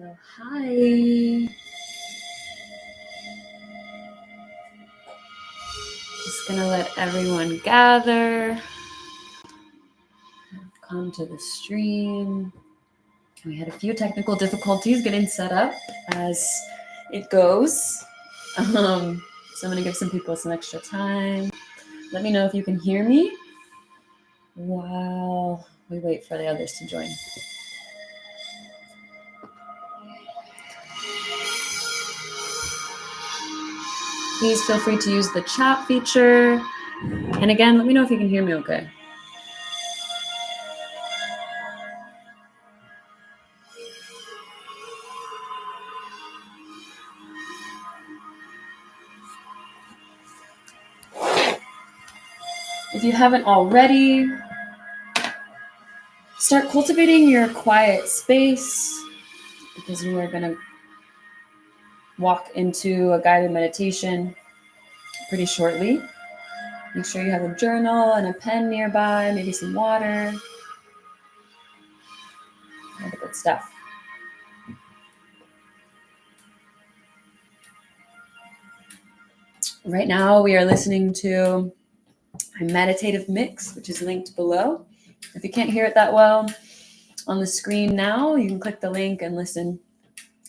So, hi. Just gonna let everyone gather, come to the stream. We had a few technical difficulties getting set up as it goes. So I'm gonna give some people some extra time. Let me know if you can hear me while we wait for the others to join. Please feel free to use the chat feature. And again, let me know if you can hear me okay. If you haven't already, start cultivating your quiet space because we are going to walk into a guided meditation pretty shortly. Make sure you have a journal and a pen nearby, maybe some water. All the good stuff. Right now, we are listening to a meditative mix, which is linked below. If you can't hear it that well on the screen now, you can click the link and listen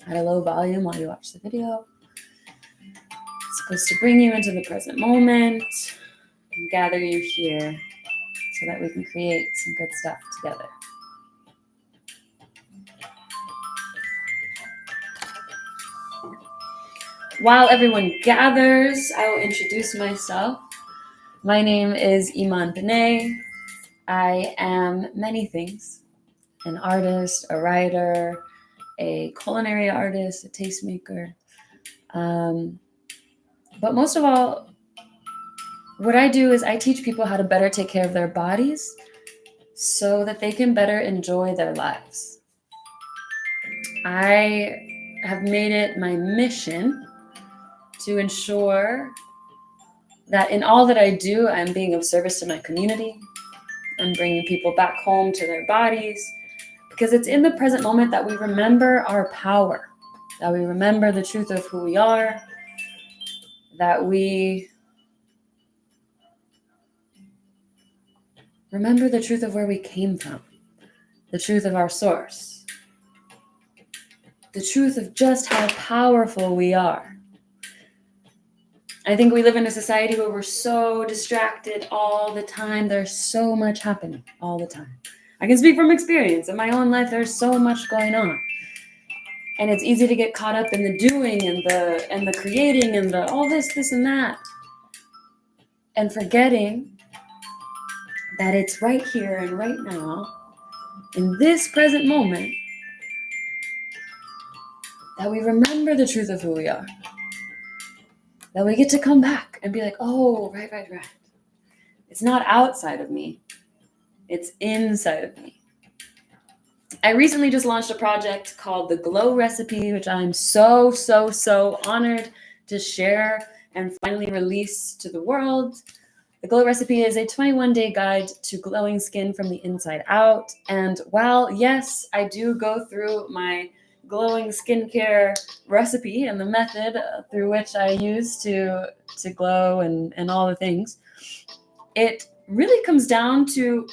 at a low volume while you watch the video. It's supposed to bring you into the present moment and gather you here so that we can create some good stuff together. While everyone gathers, I will introduce myself. My name is Iman Panay. I am many things: an artist, a writer, a culinary artist, a tastemaker. But most of all, what I do is I teach people how to better take care of their bodies so that they can better enjoy their lives. I have made it my mission to ensure that in all that I do, I'm being of service to my community. I'm bringing people back home to their bodies, because it's in the present moment that we remember our power, that we remember the truth of who we are, that we remember the truth of where we came from, the truth of our source, the truth of just how powerful we are. I think we live in a society where we're so distracted all the time. There's so much happening all the time. I can speak from experience. In my own life, there's so much going on. And it's easy to get caught up in the doing and the creating and the all this and that. And forgetting that it's right here and right now, in this present moment, that we remember the truth of who we are. That we get to come back and be like, oh, right. It's not outside of me. It's inside of me. I recently just launched a project called The Glow Recipe, which I'm so honored to share and finally release to the world. The Glow Recipe is a 21-day guide to glowing skin from the inside out. And while, yes, I do go through my glowing skincare recipe and the method through which I use to glow and all the things, it really comes down to,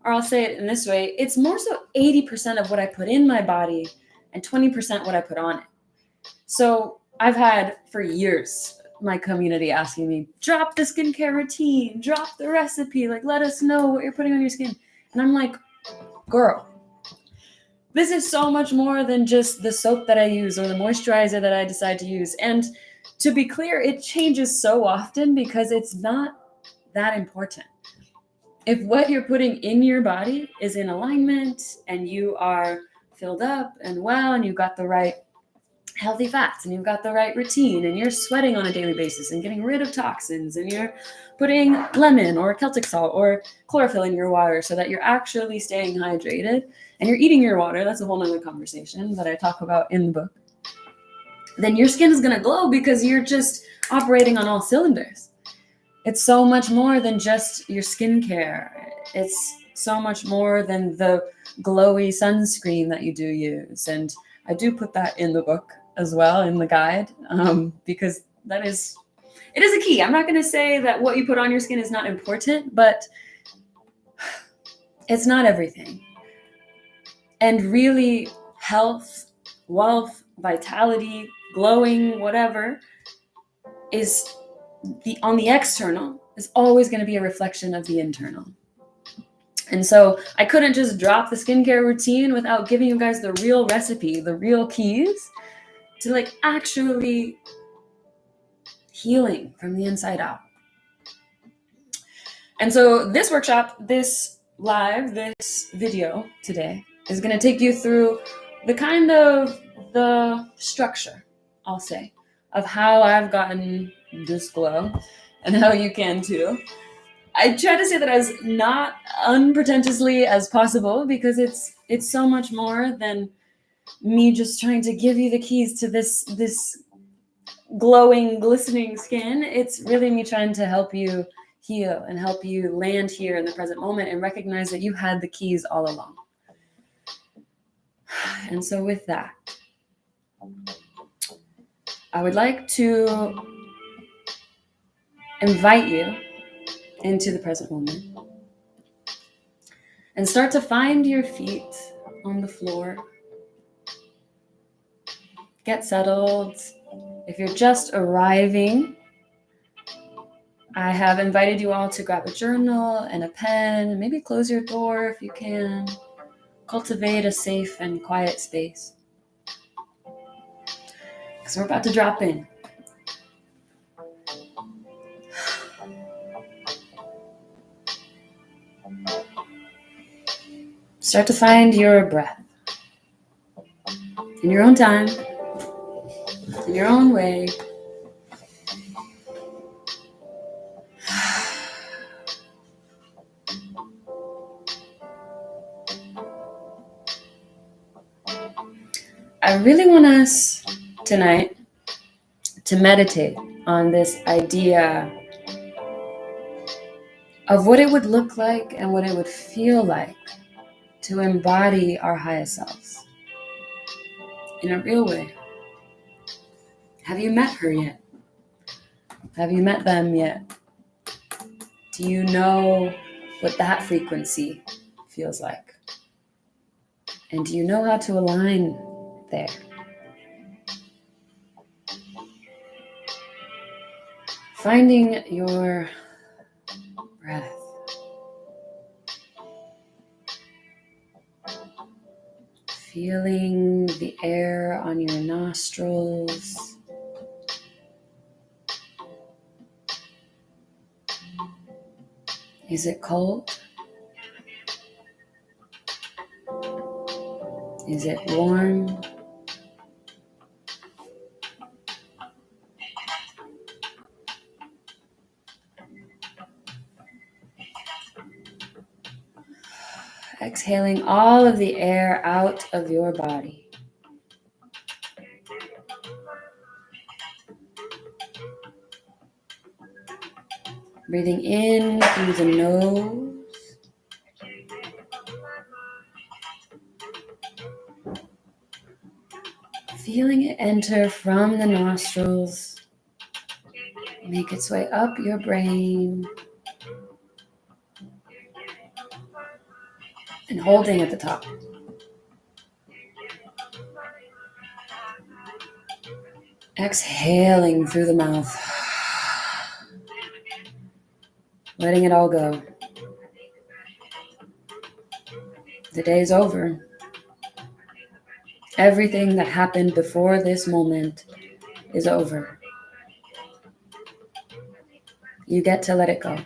or I'll say it in this way, it's more so 80% of what I put in my body and 20% what I put on it. So I've had for years my community asking me, drop the skincare routine, drop the recipe, like let us know what you're putting on your skin. And I'm like, girl, this is so much more than just the soap that I use or the moisturizer that I decide to use. And to be clear, it changes so often because it's not that important. If what you're putting in your body is in alignment and you are filled up and well and you've got the right healthy fats and you've got the right routine and you're sweating on a daily basis and getting rid of toxins and you're putting lemon or Celtic salt or chlorophyll in your water so that you're actually staying hydrated and you're eating your water, that's a whole nother conversation that I talk about in the book, then your skin is going to glow because you're just operating on all cylinders. It's so much more than just your skincare. It's so much more than the glowy sunscreen that you do use and I do put that in the book as well, in the guide, because it is a key. I'm not going to say that what you put on your skin is not important, but it's not everything. And really, health, wealth, vitality, glowing, whatever, is on the external is always going to be a reflection of the internal. And so I couldn't just drop the skincare routine without giving you guys the real recipe, the real keys to like actually healing from the inside out. And so this workshop, this video today is going to take you through the kind of the structure, I'll say, of how I've gotten this glow and how you can too. I try to say that as not unpretentiously as possible, because it's so much more than me just trying to give you the keys to this glowing, glistening skin. It's really me trying to help you heal and help you land here in the present moment and recognize that you had the keys all along. And so with that, I would like to invite you into the present moment and start to find your feet on the floor. Get settled. If you're just arriving, I have invited you all to grab a journal and a pen, and maybe close your door if you can. Cultivate a safe and quiet space, because we're about to drop in. Start to find your breath in your own time, in your own way. I really want us tonight to meditate on this idea of what it would look like and what it would feel like to embody our highest selves in a real way. Have you met her yet? Have you met them yet? Do you know what that frequency feels like? And do you know how to align there? Finding your breath. Feeling the air on your nostrils. Is it cold? Is it warm? Exhaling all of the air out of your body. Breathing in through the nose. Feeling it enter from the nostrils. Make its way up your brain. And holding at the top. Exhaling through the mouth. Letting it all go. The day is over. Everything that happened before this moment is over. You get to let it go.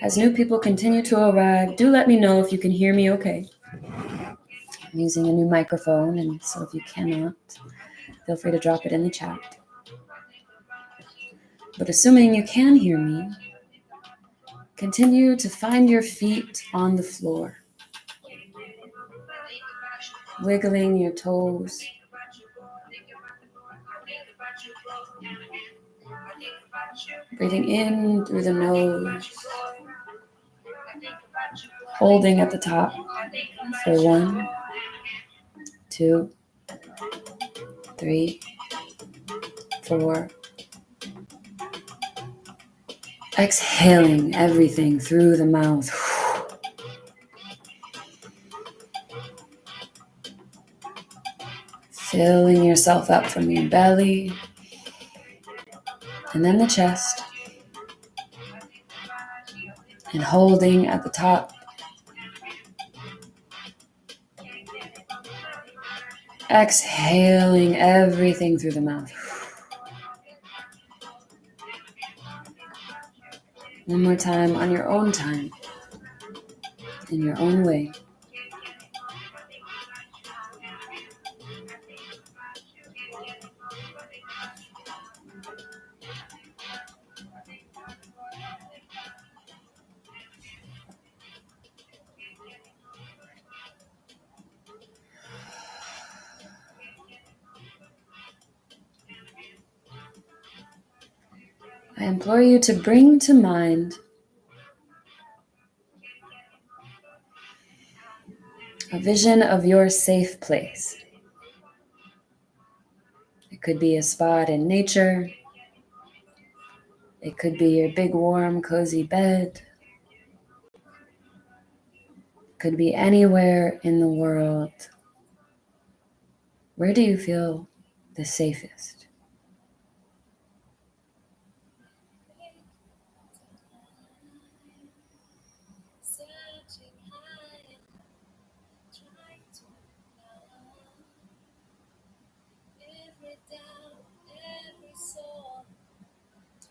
As new people continue to arrive, do let me know if you can hear me okay. I'm using a new microphone, and so if you cannot, feel free to drop it in the chat. But assuming you can hear me, continue to find your feet on the floor. Wiggling your toes. Breathing in through the nose. Holding at the top. For 1, 2, 3, 4. Exhaling everything through the mouth. Filling yourself up from your belly, and then the chest, and holding at the top. Exhaling everything through the mouth. One more time on your own time, in your own way. I implore you to bring to mind a vision of your safe place. It could be a spot in nature. It could be your big, warm, cozy bed. It could be anywhere in the world. Where do you feel the safest?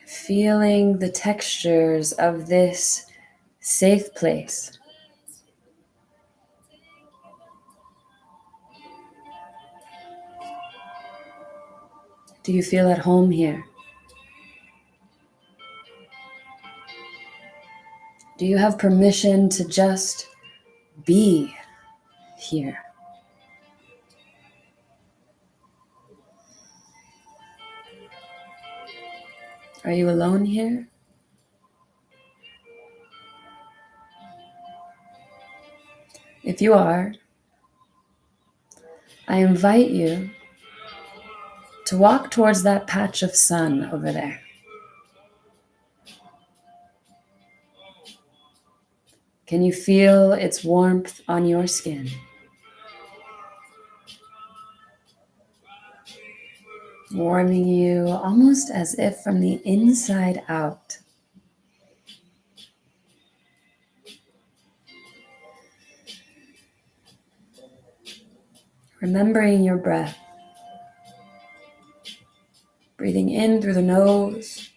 Feeling the textures of this safe place. Do you feel at home here? Do you have permission to just be here? Are you alone here? If you are, I invite you to walk towards that patch of sun over there. Can you feel its warmth on your skin? Warming you almost as if from the inside out. Remembering your breath. Breathing in through the nose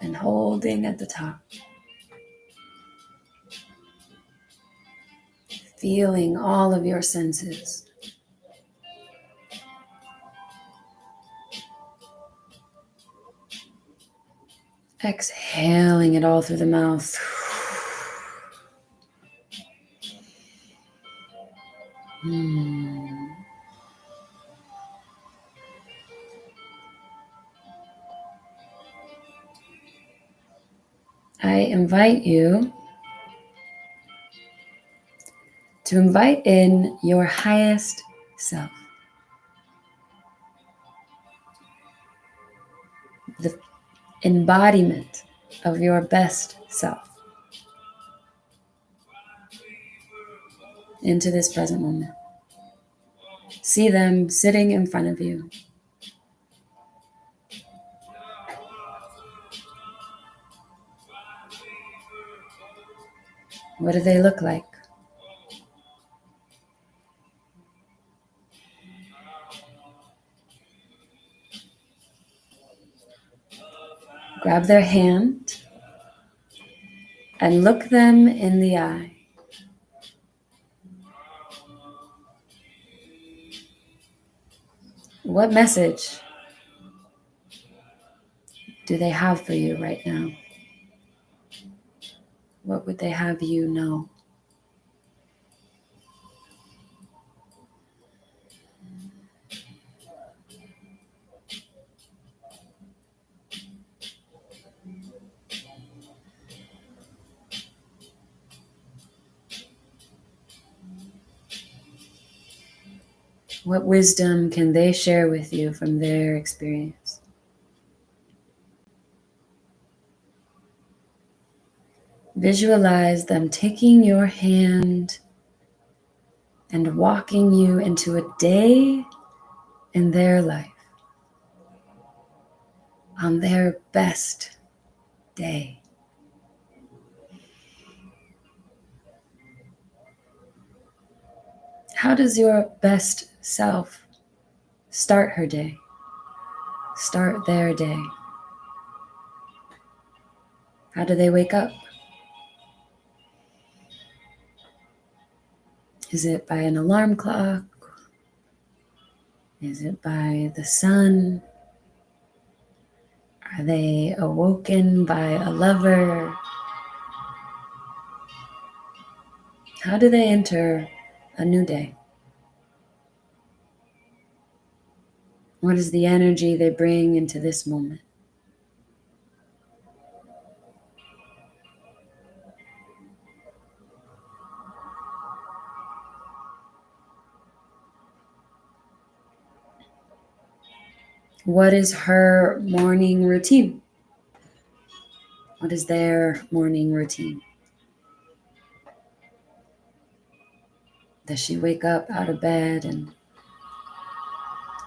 and holding at the top. Feeling all of your senses. Exhaling it all through the mouth. I invite you to invite in your highest self. The embodiment of your best self into this present moment. See them sitting in front of you. What do they look like? Grab their hand and look them in the eye. What message do they have for you right now? What would they have you know? What wisdom can they share with you from their experience? Visualize them taking your hand and walking you into a day in their life, on their best day. How does your best self start her day? Start their day? How do they wake up? Is it by an alarm clock? Is it by the sun? Are they awoken by a lover? How do they enter a new day? What is the energy they bring into this moment? What is her morning routine? What is their morning routine? Does she wake up out of bed and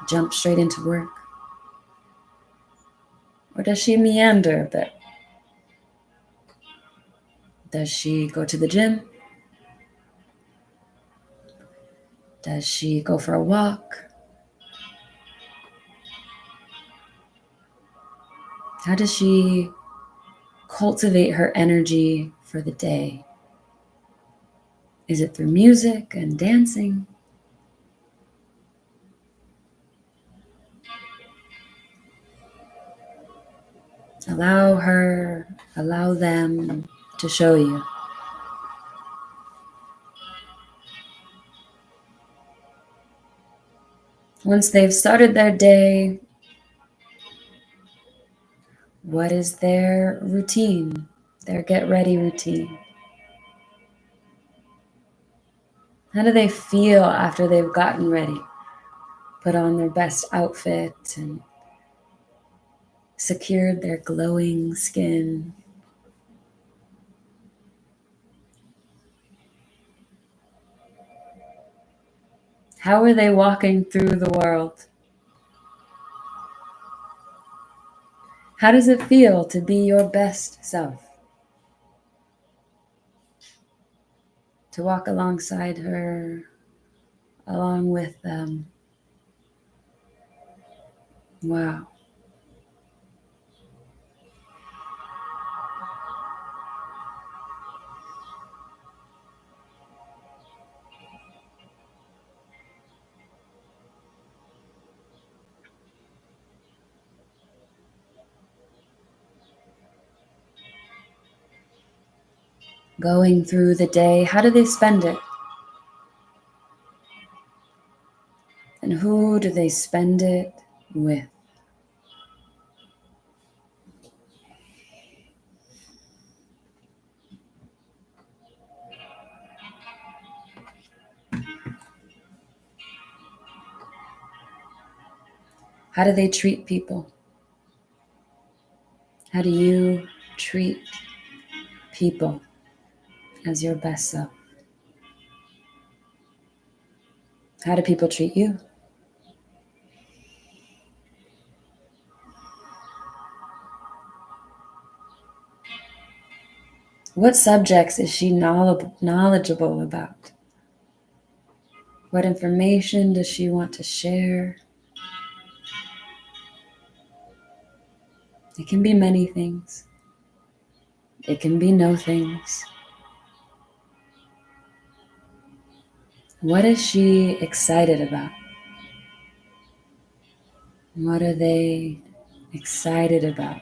jump straight into work? Or does she meander a bit? Does she go to the gym? Does she go for a walk? How does she cultivate her energy for the day? Is it through music and dancing? Allow them to show you. Once they've started their day, what is their routine, their get ready routine? How do they feel after they've gotten ready, put on their best outfit and secured their glowing skin? How are they walking through the world? How does it feel to be your best self? To walk alongside her, along with them. Wow. Going through the day, how do they spend it? And who do they spend it with? How do they treat people? How do you treat people as your best self? How do people treat you? What subjects is she knowledgeable about? What information does she want to share? It can be many things. It can be no things. What is she excited about? What are they excited about?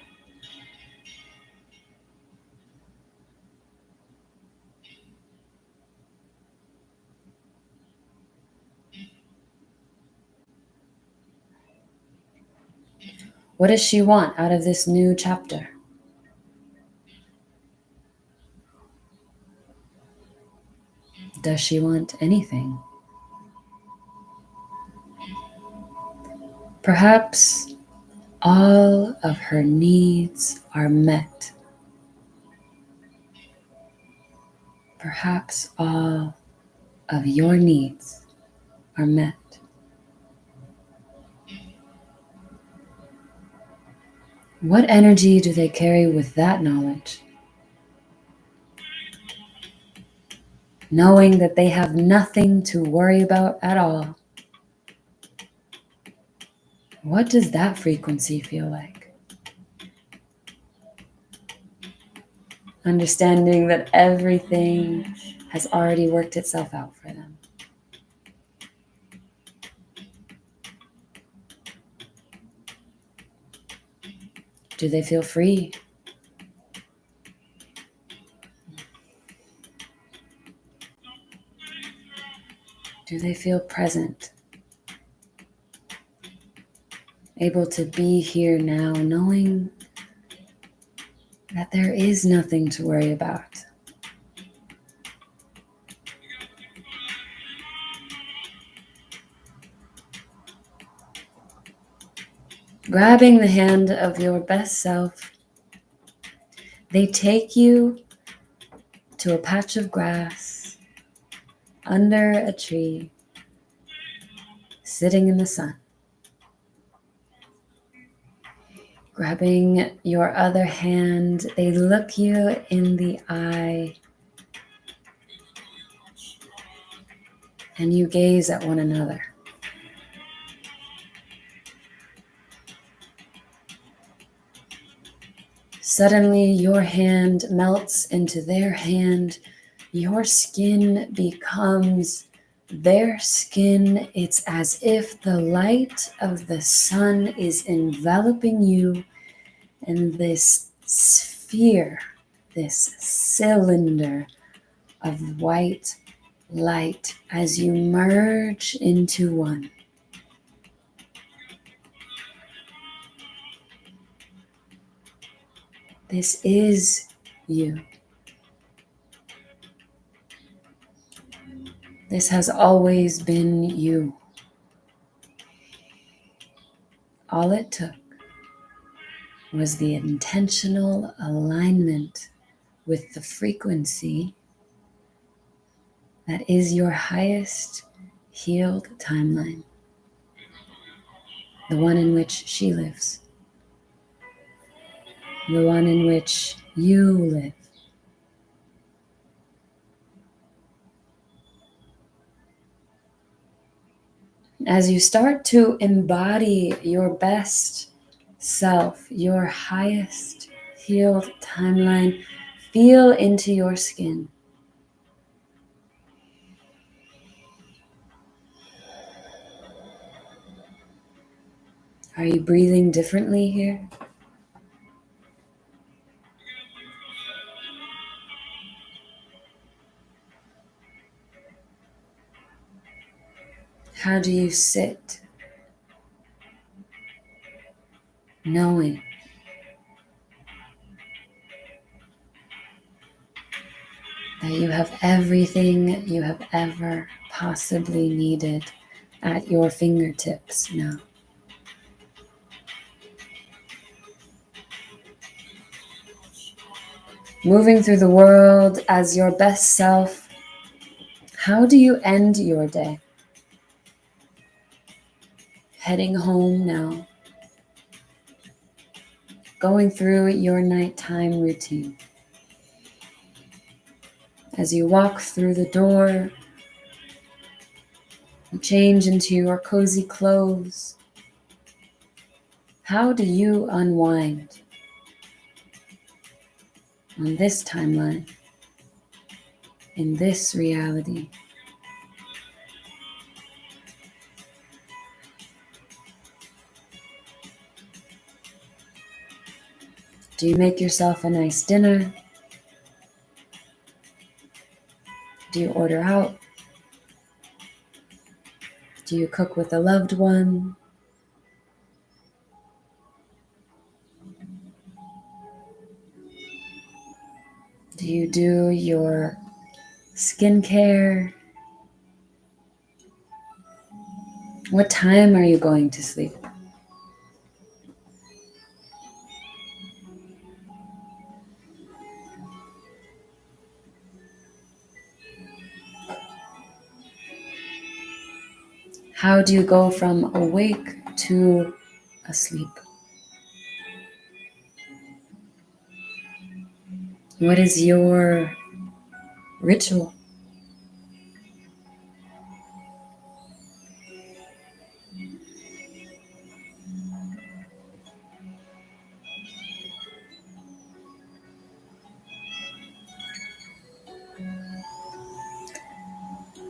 What does she want out of this new chapter? Does she want anything? Perhaps all of her needs are met. Perhaps all of your needs are met. What energy do they carry with that knowledge? Knowing that they have nothing to worry about at all. What does that frequency feel like? Understanding that everything has already worked itself out for them. Do they feel free? Do they feel present? Able to be here now, knowing that there is nothing to worry about. Grabbing the hand of your best self, they take you to a patch of grass, under a tree, sitting in the sun. Grabbing your other hand, they look you in the eye, and you gaze at one another. Suddenly, your hand melts into their hand. Your skin becomes their skin. It's as if the light of the sun is enveloping you in this sphere, this cylinder of white light as you merge into one. This is you. This has always been you. All it took was the intentional alignment with the frequency that is your highest healed timeline, the one in which she lives, the one in which you live. As you start to embody your best self, your highest healed timeline, feel into your skin. Are you breathing differently here? How do you sit? Knowing that you have everything you have ever possibly needed at your fingertips now. Moving through the world as your best self, how do you end your day? Heading home now. Going through your nighttime routine. As you walk through the door, you change into your cozy clothes. How do you unwind on this timeline, in this reality? Do you make yourself a nice dinner? Do you order out? Do you cook with a loved one? Do you do your skincare? What time are you going to sleep? How do you go from awake to asleep? What is your ritual?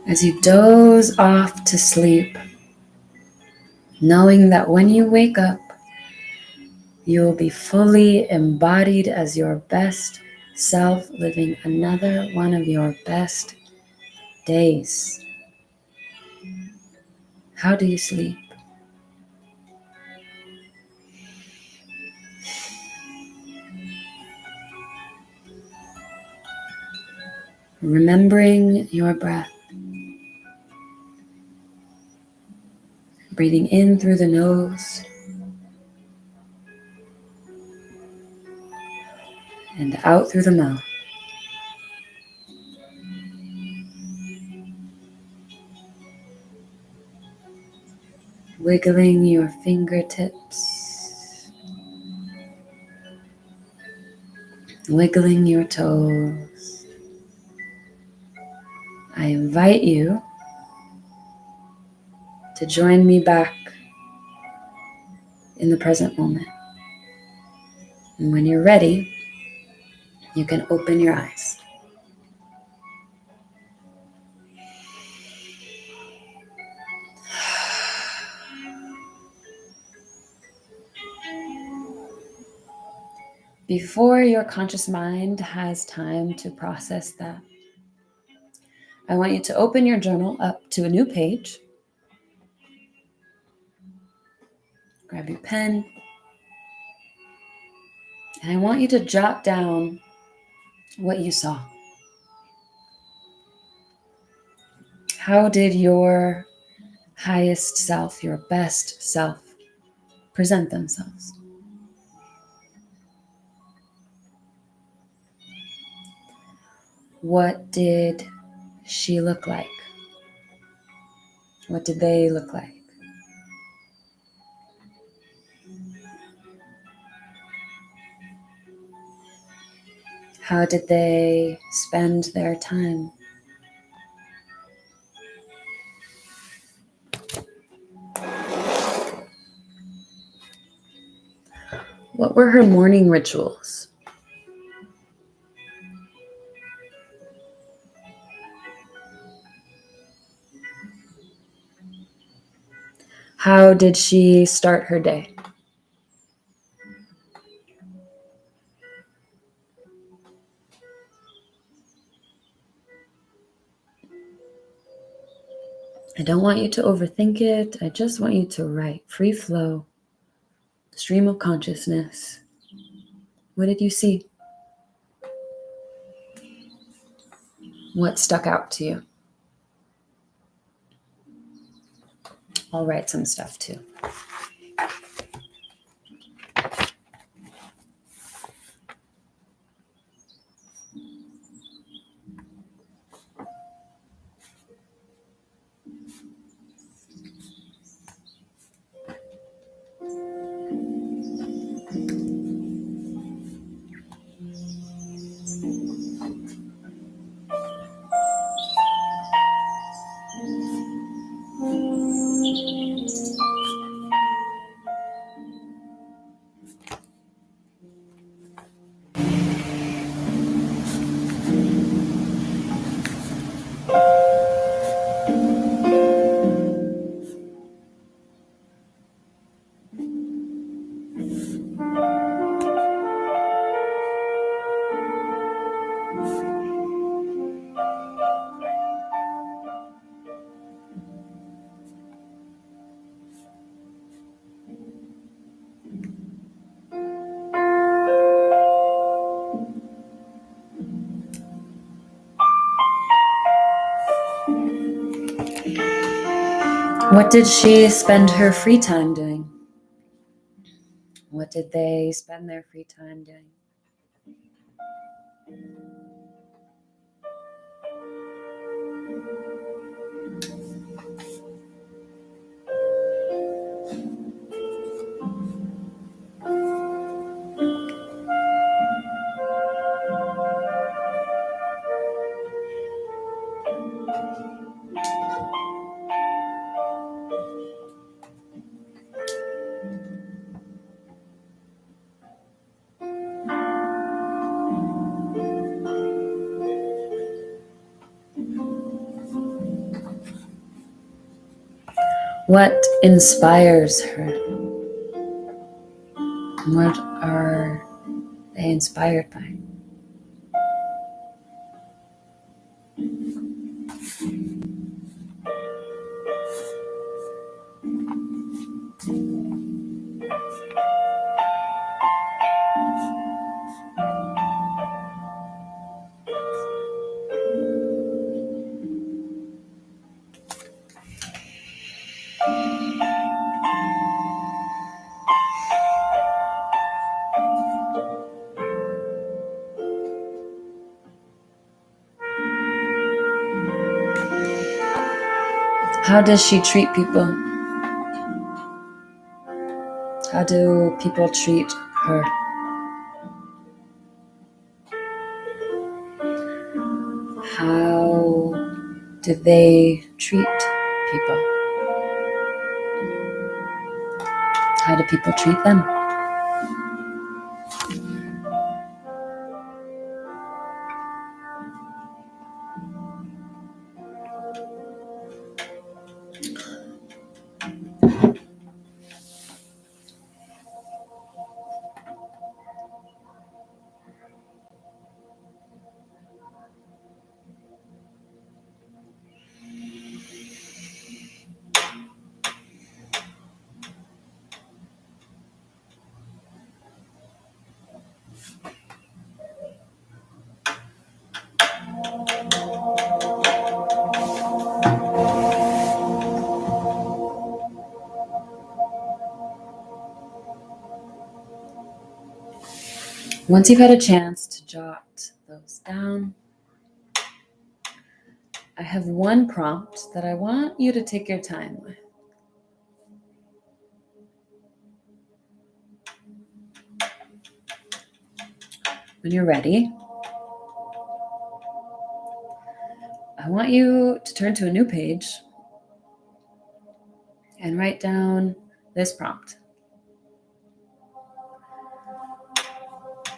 As you doze off to sleep, knowing that when you wake up, you will be fully embodied as your best self, living another one of your best days. How do you sleep? Remembering your breath. Breathing in through the nose and out through the mouth. Wiggling your fingertips. Wiggling your toes. I invite you to join me back in the present moment. And when you're ready, you can open your eyes. Before your conscious mind has time to process that, I want you to open your journal up to a new page. Grab your pen. And I want you to jot down what you saw. How did your highest self, your best self, present themselves? What did she look like? What did they look like? How did they spend their time? What were her morning rituals? How did she start her day? I don't want you to overthink it. I just want you to write. Free flow, stream of consciousness. What did you see? What stuck out to you? I'll write some stuff too. What did she spend her free time doing? What did they spend their free time doing? What inspires her? What are they inspired by? How does she treat people? How do people treat her? How do they treat people? How do people treat them? Once you've had a chance to jot those down, I have one prompt that I want you to take your time with. When you're ready, I want you to turn to a new page and write down this prompt.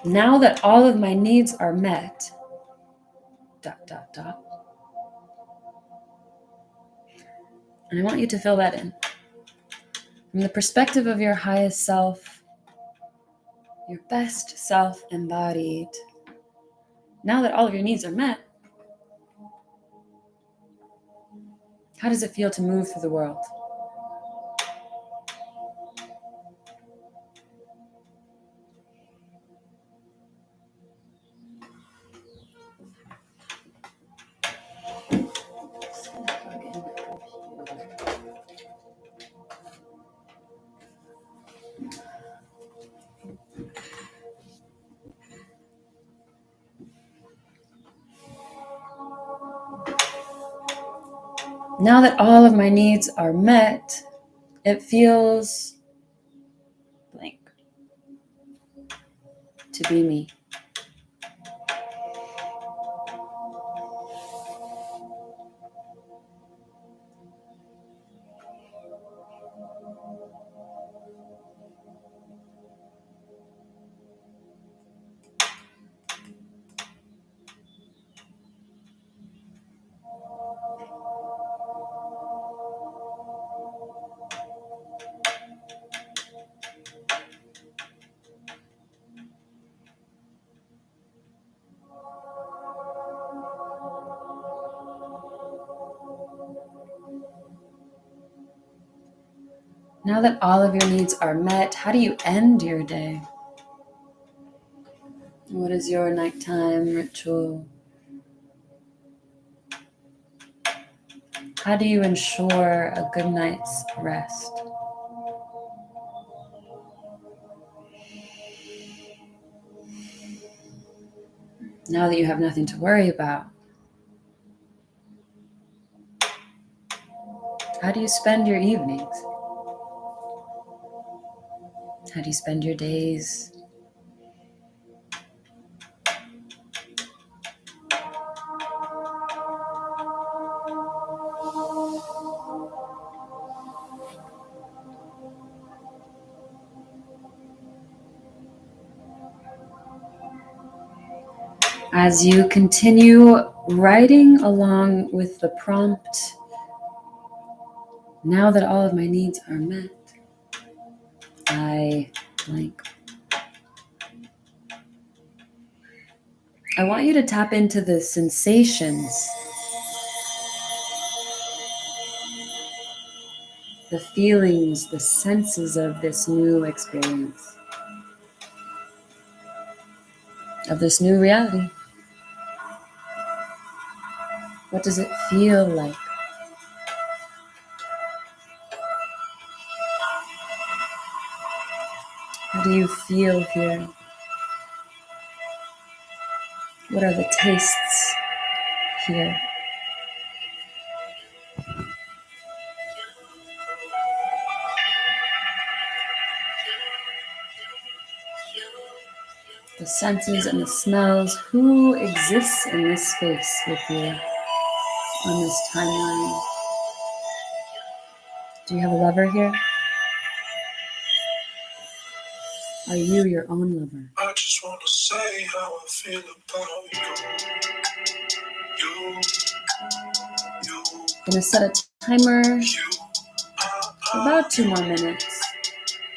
Now that all of my needs are met, ... And I want you to fill that in. From the perspective of your highest self, your best self embodied, now that all of your needs are met, how does it feel to move through the world? Now that all of my needs are met, it feels blank to be me. Now that all of your needs are met, how do you end your day? What is your nighttime ritual? How do you ensure a good night's rest? Now that you have nothing to worry about, how do you spend your evenings? How do you spend your days? As you continue writing along with the prompt, Now that all of my needs are met, I blank. I want you to tap into the sensations, the feelings, the senses of this new experience, of this new reality. What does it feel like? How do you feel here? What are the tastes here? The senses and the smells. Who exists in this space with you on this timeline? Do you have a lover here? Are you your own lover? I just want to say how I feel about you. I'm gonna set a timer for about 2 more minutes.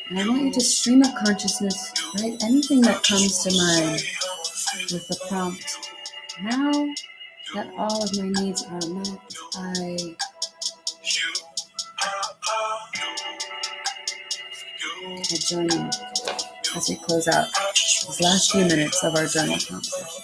And I want you to stream of consciousness, write anything that comes to mind with the prompt. Now that all of my needs are met, I join you as we close out these last few minutes of our journal prompt session.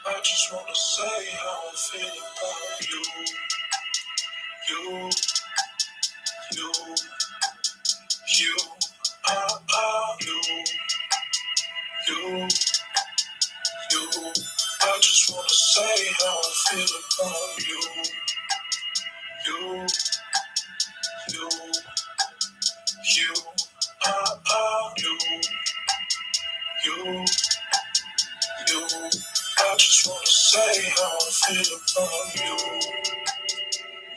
I just want to say how I feel about you. You, you, you, you, you. I just want to say how I feel about you. You, you, you, you, you. I just want to say how I feel about you.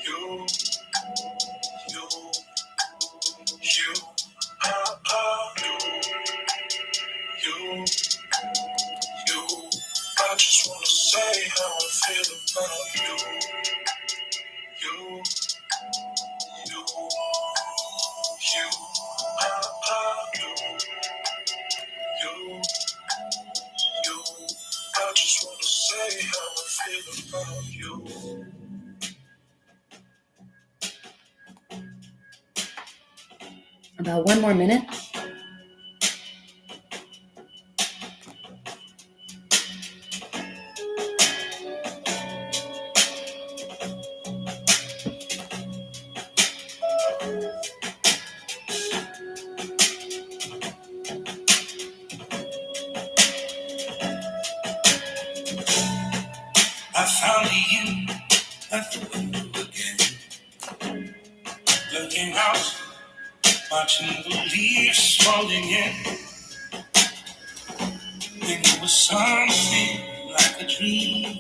You, you, you, you, you. I just want to say how I feel about you. You, you, you, you, you. I just want to say how I feel about you. About 1 more minute. I found you at the window again, looking out, watching the leaves falling in. And it was something like a dream.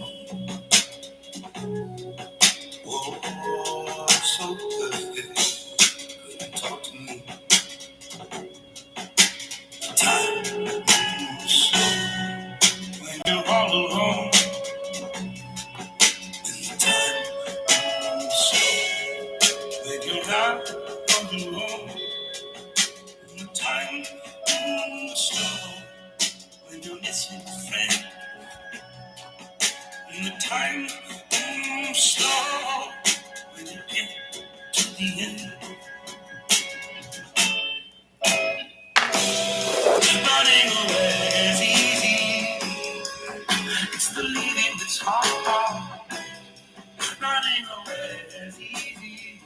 Oh, so perfect. Couldn't talk to me. Time moves slow when you're all alone. And the time moves slow when you're not all alone. And the time moves slow when you're missing a friend. And the time moves slow when you get to the end. Running away is easy. It's the leaving that's hard. Running away is easy.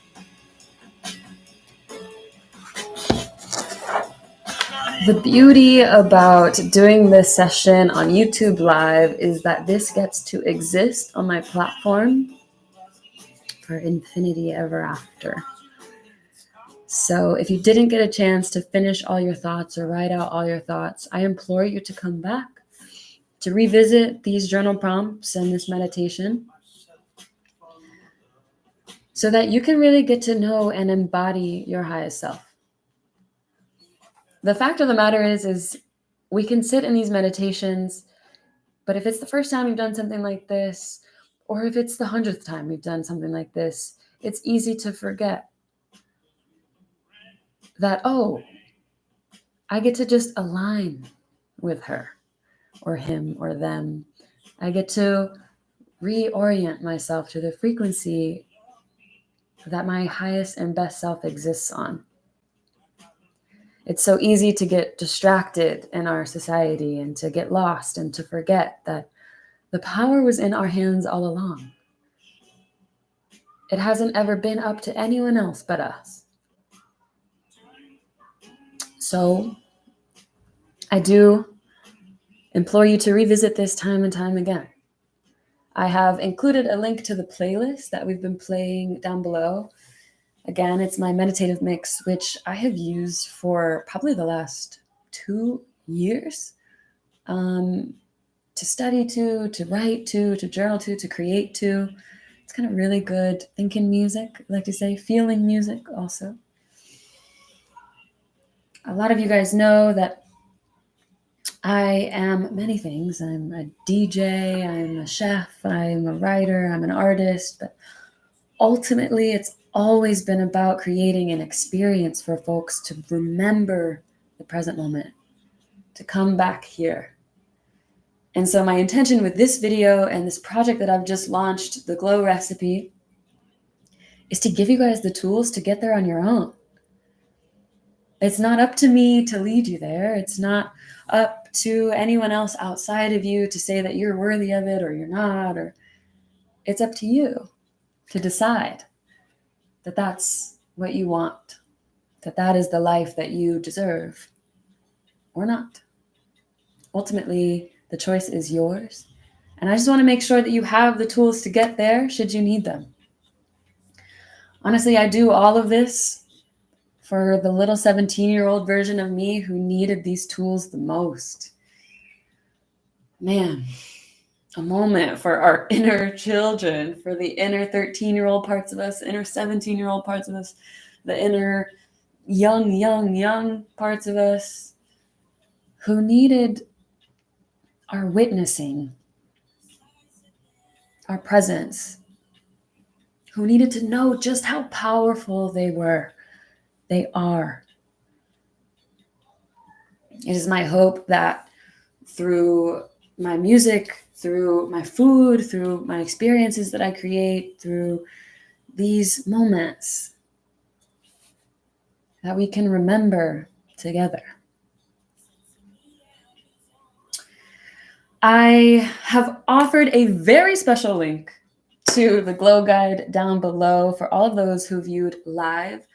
The beauty about doing this session on YouTube Live is that this gets to exist on my platform for infinity ever after. So if you didn't get a chance to finish all your thoughts or write out all your thoughts, I implore you to come back, to revisit these journal prompts and this meditation so that you can really get to know and embody your highest self. The fact of the matter is we can sit in these meditations, but if it's the first time you've done something like this, or if it's the 100th time we've done something like this, it's easy to forget that, oh, I get to just align with her or him or them. I get to reorient myself to the frequency that my highest and best self exists on. It's so easy to get distracted in our society and to get lost and to forget that the power was in our hands all along. It hasn't ever been up to anyone else but us. So I do implore you to revisit this time and time again. I have included a link to the playlist that we've been playing down below. Again, it's my meditative mix, which I have used for probably the last 2 years, to study to write to journal to create to. It's kind of really good thinking music, I like to say, feeling music also. A lot of you guys know that I am many things. I'm a DJ, I'm a chef, I'm a writer, I'm an artist, but ultimately it's always been about creating an experience for folks to remember the present moment, to come back here. And so my intention with this video and this project that I've just launched, the Glow Recipe, is to give you guys the tools to get there on your own. It's not up to me to lead you there. It's not up to anyone else outside of you to say that you're worthy of it or you're not, or it's up to you to decide that that's what you want, that that is the life that you deserve or not. Ultimately, the choice is yours. And I just want to make sure that you have the tools to get there should you need them. Honestly, I do all of this for the little 17-year-old version of me who needed these tools the most. Man, a moment for our inner children, for the inner 13-year-old parts of us, inner 17-year-old parts of us, the inner young parts of us who needed our witnessing, our presence, who needed to know just how powerful they were, they are. It is my hope that through my music, through my food, through my experiences that I create, through these moments, that we can remember together. I have offered a very special link to the Glow Guide down below for all of those who viewed live.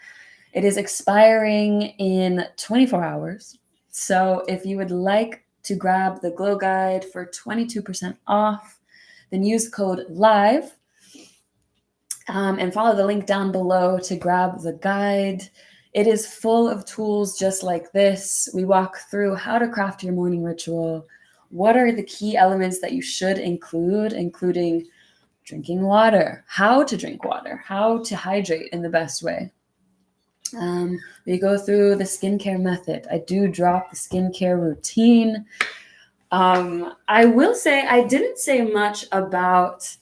It is expiring in 24 hours. So if you would like to grab the Glow Guide for 22% off, then use code LIVE and follow the link down below to grab the guide. It is full of tools just like this. We walk through how to craft your morning ritual. What are the key elements that you should include, including drinking water, how to drink water, how to hydrate in the best way. We go through the skincare method. I do drop the skincare routine. I will say I didn't say much about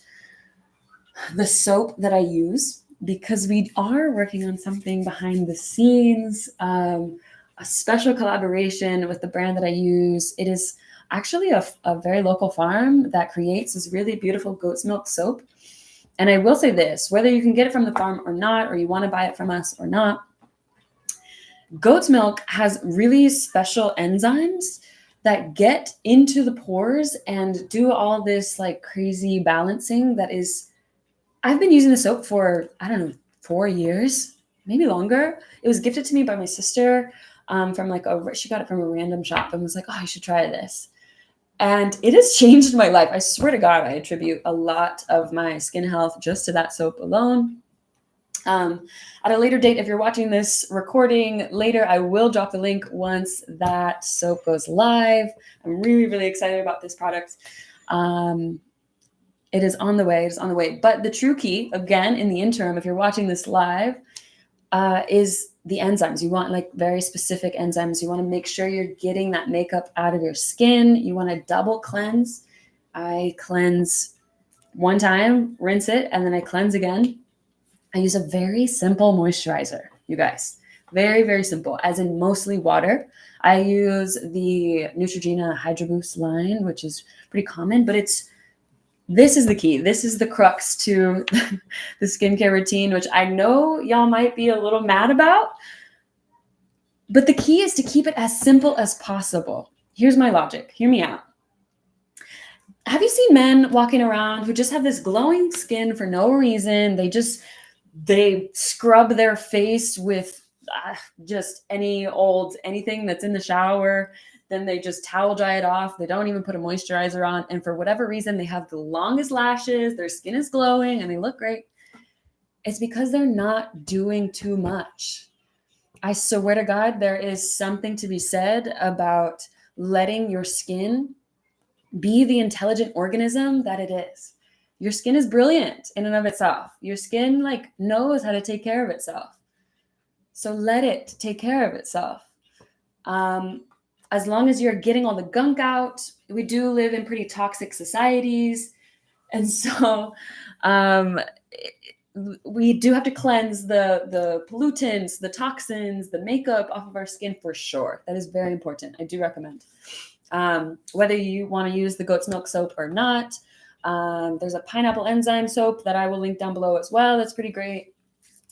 the soap that I use because we are working on something behind the scenes, a special collaboration with the brand that I use. It is actually a very local farm that creates this really beautiful goat's milk soap. And I will say this, whether you can get it from the farm or not, or you want to buy it from us or not, goat's milk has really special enzymes that get into the pores and do all this like crazy balancing that is, I've been using the soap for, 4 years, maybe longer. It was gifted to me by my sister from she got it from a random shop and was like, oh, you should try this. And it has changed my life. I swear to God, I attribute a lot of my skin health just to that soap alone. At a later date, if you're watching this recording later, I will drop the link once that soap goes live. I'm really, really excited about this product. It is on the way. It is on the way. But the true key, again, in the interim, if you're watching this live, is the enzymes. You want like very specific enzymes. You want to make sure you're getting that makeup out of your skin. You want to double cleanse. I cleanse one time, rinse it, and then I cleanse again. I use a very simple moisturizer, you guys. Very, very simple, as in mostly water. I use the Neutrogena Hydro Boost line, which is pretty common, but this is the key. This is the crux to the skincare routine, which I know y'all might be a little mad about, but the key is to keep it as simple as possible. Here's my logic. Hear me out. Have you seen men walking around who just have this glowing skin for no reason? They scrub their face with just anything that's in the shower. Then they just towel dry it off. They don't even put a moisturizer on. And for whatever reason, they have the longest lashes. Their skin is glowing and they look great. It's because they're not doing too much. I swear to God, there is something to be said about letting your skin be the intelligent organism that it is. Your skin is brilliant in and of itself. Your skin knows how to take care of itself. So let it take care of itself. As long as you're getting all the gunk out, we do live in pretty toxic societies. And so we do have to cleanse the pollutants, the toxins, the makeup off of our skin for sure. That is very important. I do recommend. Whether you want to use the goat's milk soap or not, there's a pineapple enzyme soap that I will link down below as well. That's pretty great.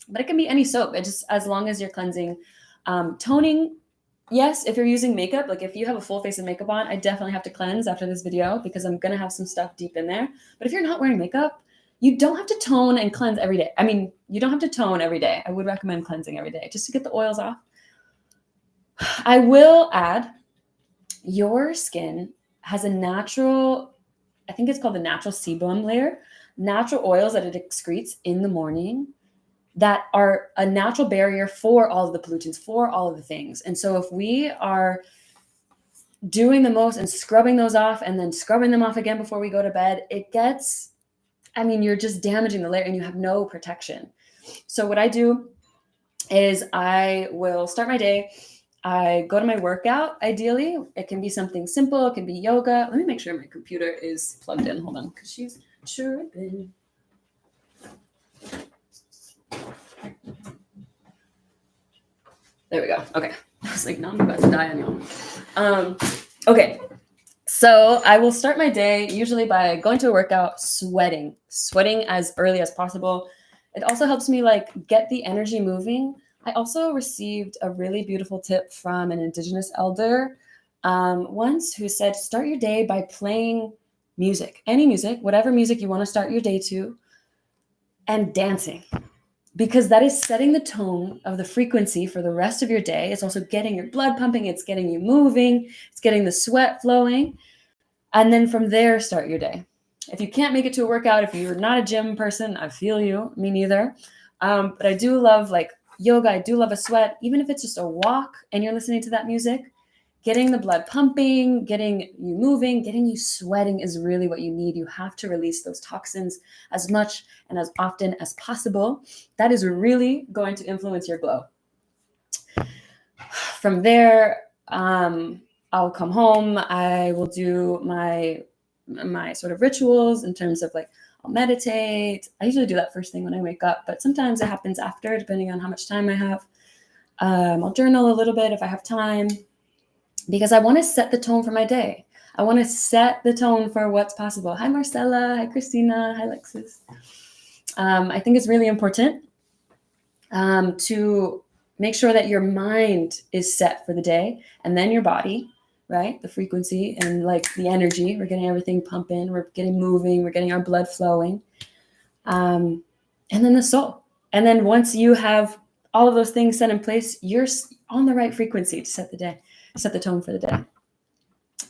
But it can be any soap. It just, as long as you're cleansing. Toning, yes, if you're using makeup, like if you have a full face of makeup on, I definitely have to cleanse after this video because I'm going to have some stuff deep in there. But if you're not wearing makeup, you don't have to tone and cleanse every day. I mean, you don't have to tone every day. I would recommend cleansing every day just to get the oils off. I will add, your skin has a natural, I think it's called the natural sebum layer, natural oils that it excretes in the morning that are a natural barrier for all of the pollutants, for all of the things. And so if we are doing the most and scrubbing those off and then scrubbing them off again before we go to bed, you're just damaging the layer and you have no protection. So what I do is I will start my day. I go to my workout, ideally. It can be something simple. It can be yoga. Let me make sure my computer is plugged in. Hold on, because she's chirping. There we go. Okay. I was like, no, I'm about to die on y'all. Okay. So I will start my day usually by going to a workout, sweating as early as possible. It also helps me get the energy moving. I also received a really beautiful tip from an Indigenous elder once who said, start your day by playing music, any music, whatever music you want to start your day to, and dancing, because that is setting the tone of the frequency for the rest of your day. It's also getting your blood pumping. It's getting you moving. It's getting the sweat flowing. And then from there, start your day. If you can't make it to a workout, if you're not a gym person, I feel you, me neither. But I do love yoga. I do love a sweat, even if it's just a walk and you're listening to that music. Getting the blood pumping, getting you moving, getting you sweating is really what you need. You have to release those toxins as much and as often as possible. That is really going to influence your glow. From there, I'll come home. I will do my sort of rituals in terms of I'll meditate. I usually do that first thing when I wake up, but sometimes it happens after, depending on how much time I have. I'll journal a little bit if I have time, because I want to set the tone for my day. I want to set the tone for what's possible. Hi, Marcella. Hi, Christina. Hi, Lexus. I think it's really important to make sure that your mind is set for the day, and then your body, right? The frequency and the energy. We're getting everything pumping. We're getting moving. We're getting our blood flowing. And then the soul. And then once you have all of those things set in place, you're on the right frequency to set the day, set the tone for the day.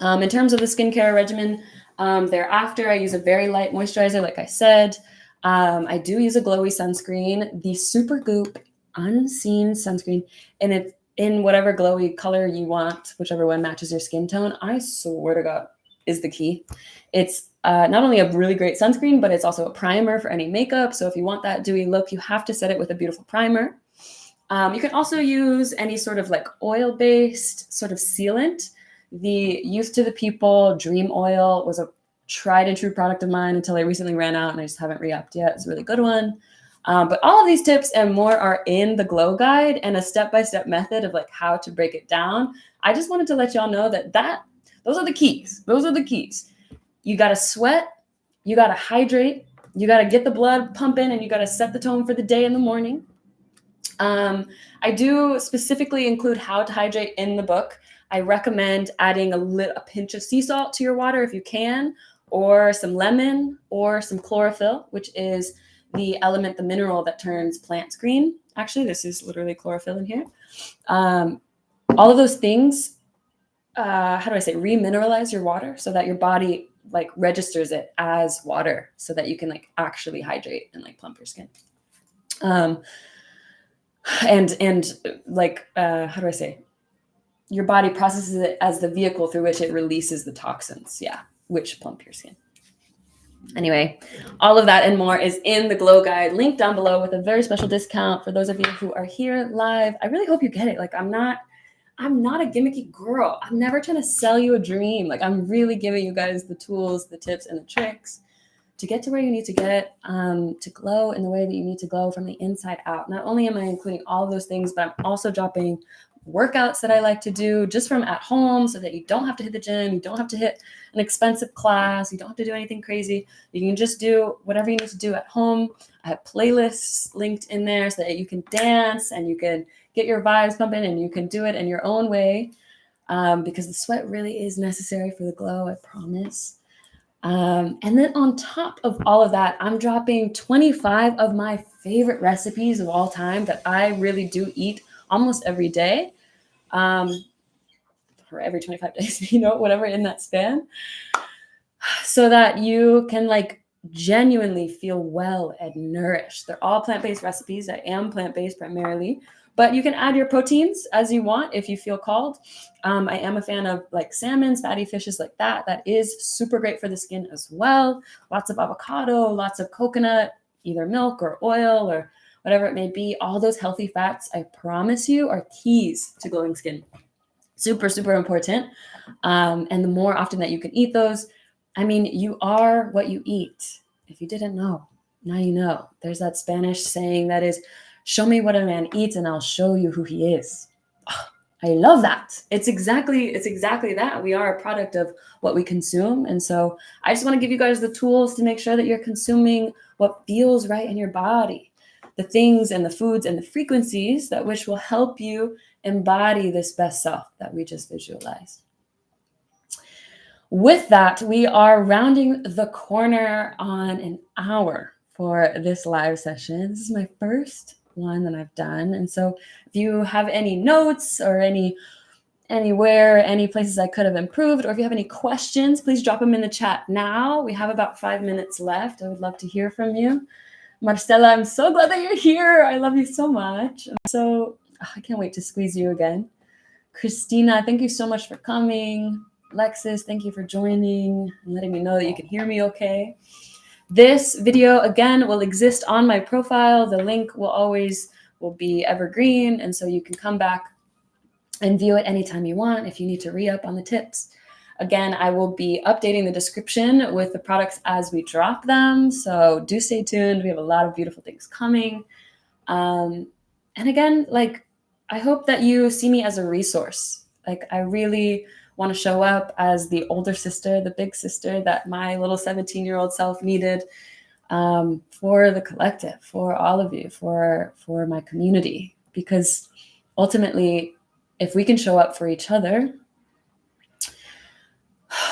In terms of the skincare regimen, thereafter, I use a very light moisturizer, like I said. I do use a glowy sunscreen, the Supergoop Unseen sunscreen, and it's in whatever glowy color you want, whichever one matches your skin tone. I swear to God, is the key. It's not only a really great sunscreen, but it's also a primer for any makeup. So if you want that dewy look, you have to set it with a beautiful primer. You can also use any sort of like oil-based sort of sealant. The Youth to the People Dream Oil was a tried and true product of mine until I recently ran out and I just haven't re-upped yet. It's a really good one. But all of these tips and more are in the Glow Guide and a step-by-step method of like how to break it down. I just wanted to let y'all know that those are the keys. Those are the keys. You got to sweat, you got to hydrate, you got to get the blood pumping, and you got to set the tone for the day in the morning. I do specifically include how to hydrate in the book. I recommend adding a pinch of sea salt to your water if you can, or some lemon, or some chlorophyll, which is the element, the mineral that turns plants green. Actually, this is literally chlorophyll in here. All of those things, remineralize your water so that your body like registers it as water so that you can like actually hydrate and like plump your skin. Your body processes it as the vehicle through which it releases the toxins, which plump your skin. Anyway, all of that and more is in the Glow Guide, linked down below with a very special discount for those of you who are here live. I really hope you get it. Like, I'm not a gimmicky girl. I'm never trying to sell you a dream. Like, I'm really giving you guys the tools, the tips, and the tricks to get to where you need to get, to glow in the way that you need to glow from the inside out. Not only am I including all of those things, but I'm also dropping workouts that I like to do just from at home so that you don't have to hit the gym. You don't have to hit an expensive class. You don't have to do anything crazy. You can just do whatever you need to do at home. I have playlists linked in there so that you can dance and you can get your vibes pumping and you can do it in your own way, because the sweat really is necessary for the glow, I promise. And then on top of all of that, I'm dropping 25 of my favorite recipes of all time that I really do eat almost every day, or every 25 days, whatever in that span, so that you can like genuinely feel well and nourished. They're all plant-based recipes. I am plant-based primarily, but you can add your proteins as you want if you feel called. I am a fan of like salmons, fatty fishes like that. That is super great for the skin as well. Lots of avocado, lots of coconut, either milk or oil or whatever it may be. All those healthy fats, I promise you, are keys to glowing skin. Super, super important. And the more often that you can eat those, I mean, you are what you eat. If you didn't know, now you know. There's that Spanish saying that is, show me what a man eats and I'll show you who he is. Oh, I love that. It's exactly that. We are a product of what we consume. And so I just want to give you guys the tools to make sure that you're consuming what feels right in your body, the things and the foods and the frequencies that which will help you embody this best self that we just visualized. With that, we are rounding the corner on an hour for this live session. This is my first one that I've done. And so if you have any notes or any places I could have improved, or if you have any questions, please drop them in the chat now. We have about 5 minutes left. I would love to hear from you. Marcella, I'm so glad that you're here. I love you so much. I can't wait to squeeze you again. Christina, thank you so much for coming. Lexus, thank you for joining and letting me know that you can hear me okay. This video, again, will exist on my profile. The link will be evergreen, and so you can come back and view it anytime you want if you need to re-up on the tips. Again, I will be updating the description with the products as we drop them, so do stay tuned. We have a lot of beautiful things coming. And again, like, I hope that you see me as a resource. Like, I really want to show up as the older sister, the big sister that my little 17-year-old self needed, for the collective, for all of you, for my community. Because ultimately, if we can show up for each other,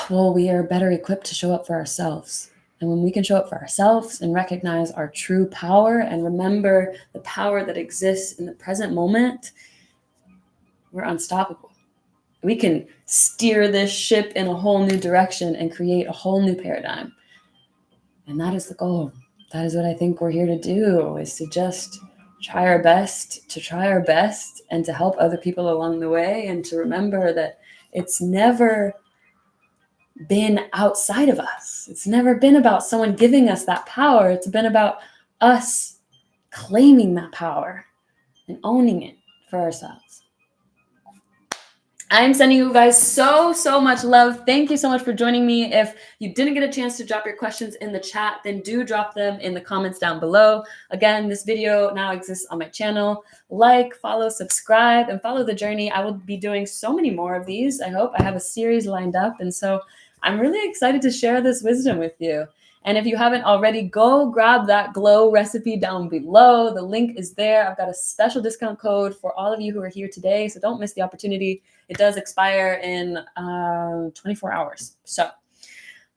well, we are better equipped to show up for ourselves. And when we can show up for ourselves and recognize our true power and remember the power that exists in the present moment, we're unstoppable. We can steer this ship in a whole new direction and create a whole new paradigm. And that is the goal. that is what I think we're here to do, is to just try our best, and to help other people along the way, and to remember that it's never been outside of us. It's never been about someone giving us that power. It's been about us claiming that power and owning it for ourselves. I'm sending you guys so much love. Thank you so much for joining me. If you didn't get a chance to drop your questions in the chat, then do drop them in the comments down below. Again, this video now exists on my channel. Like, follow, subscribe, and follow the journey. I will be doing so many more of these. I hope I have a series lined up. And so I'm really excited to share this wisdom with you. And if you haven't already, go grab that glow recipe down below. The link is there. I've got a special discount code for all of you who are here today, so don't miss the opportunity. It does expire in 24 hours. So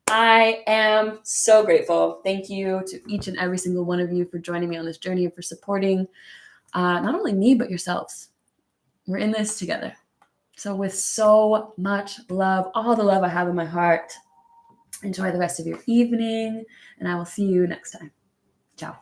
I am so grateful. Thank you to each and every single one of you for joining me on this journey and for supporting not only me, but yourselves. We're in this together. So with so much love, all the love I have in my heart, enjoy the rest of your evening, and I will see you next time. Ciao.